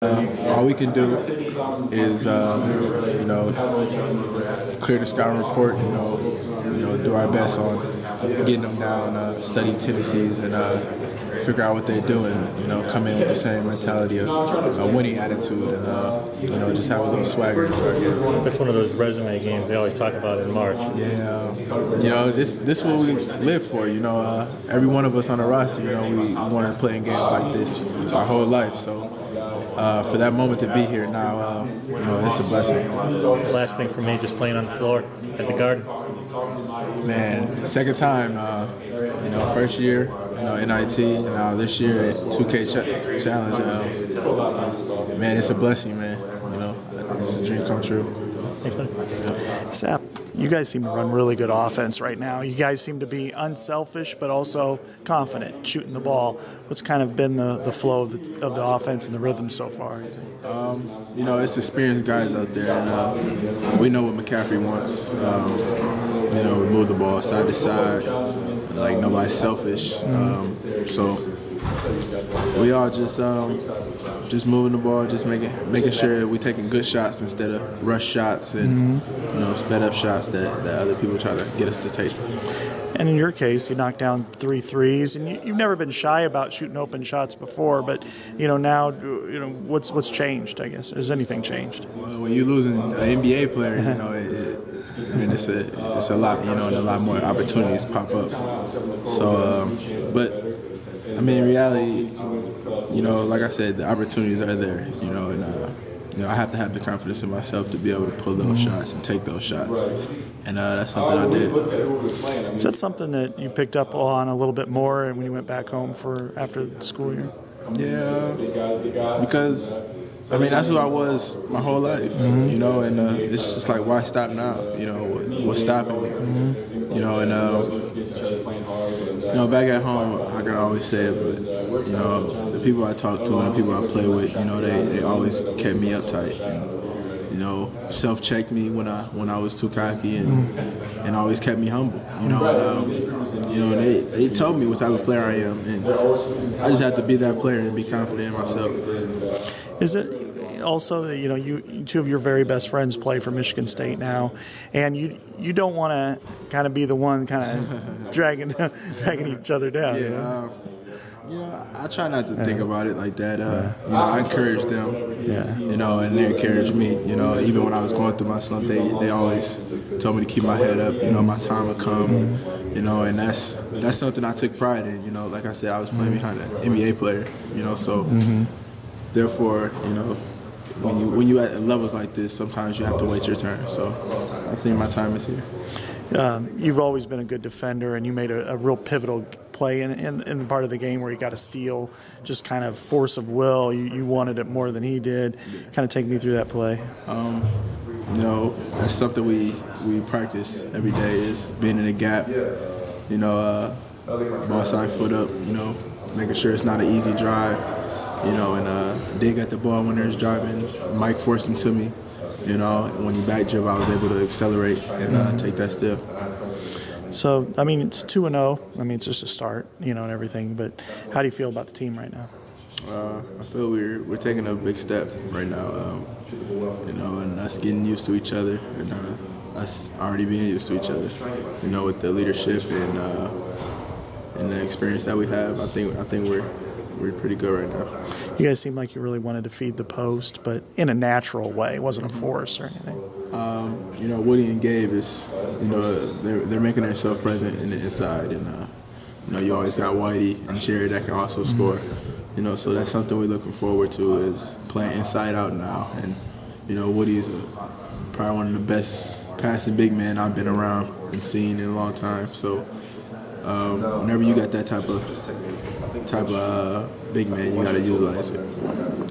All we can do is, clear the scouting report. Do our best on getting them down, study tendencies, and figure out what they're doing. Come in with the same mentality of a winning attitude, and just have a little swagger into our game. That's one of those resume games they always talk about in March. Yeah, this is what we live for. Every one of us on the roster, we wanted to play in games like this our whole life. So for that moment to be here now, it's a blessing. Last thing for me, just playing on the floor at the Garden. Man, second time. First year, NIT, and now this year 2K Challenge. Man, it's a blessing, man. It's a dream come true. Thanks, man. Sap, you guys seem to run really good offense right now. You guys seem to be unselfish, but also confident shooting the ball. What's kind of been the flow of the offense and the rhythm so far? It's experienced guys out there, and we know what McCaffrey wants. We move the ball side to side, like nobody's selfish. So we all just moving the ball, just making sure we're taking good shots instead of rush shots and sped up shots that other people try to get us to take. And in your case, you knocked down 3 threes, and you've never been shy about shooting open shots before. But now, what's changed? I guess has anything changed? Well, when you're losing an NBA player, it's a lot, and a lot more opportunities pop up. So, but in reality, like I said, the opportunities are there, and I have to have the confidence in myself to be able to pull those shots and take those shots. And that's something I did. Is that something that you picked up on a little bit more when you went back home after the school year? Yeah, because that's who I was my whole life, and it's just like, why stop now? What's stopping me? Back at home, I can always say it, but the people I talk to and the people I play with, they always kept me uptight and self-checked me when I was too cocky and always kept me humble. They told me what type of player I am, and I just have to be that player and be confident in myself. Is it also that you two of your very best friends play for Michigan State now, and you don't want to kind of be the one kind of dragging each other down? Yeah, I try not to think about it like that. I encourage them, and they encourage me. Even when I was going through my slump, they always told me to keep my head up. My time would come. And that's something I took pride in. Like I said, I was playing behind an NBA player. So therefore, when you at levels like this, sometimes you have to wait your turn. So I think my time is here. You've always been a good defender, and you made a real pivotal play in the part of the game where you got a steal, just kind of force of will. You wanted it more than he did. Kind of take me through that play. That's something we practice every day, is being in the gap, ball side foot up, making sure it's not an easy drive, and dig at the ball when there's driving. Mike forced him to me. When he back dribble, I was able to accelerate and take that step. So, it's 2-0. It's just a start, and everything. But how do you feel about the team right now? I feel we're taking a big step right now, and us getting used to each other, and us already being used to each other, with the leadership and the experience that we have. I think we're pretty good right now. You guys seem like you really wanted to feed the post, but in a natural way. It wasn't a force or anything. Woody and Gabe is, they're making themselves present in the inside, and you always got Whitey and Jerry that can also score. So that's something we're looking forward to, is playing inside out now. And Woody's probably one of the best passing big men I've been around and seen in a long time. So whenever you got that type of big man, you got to utilize it.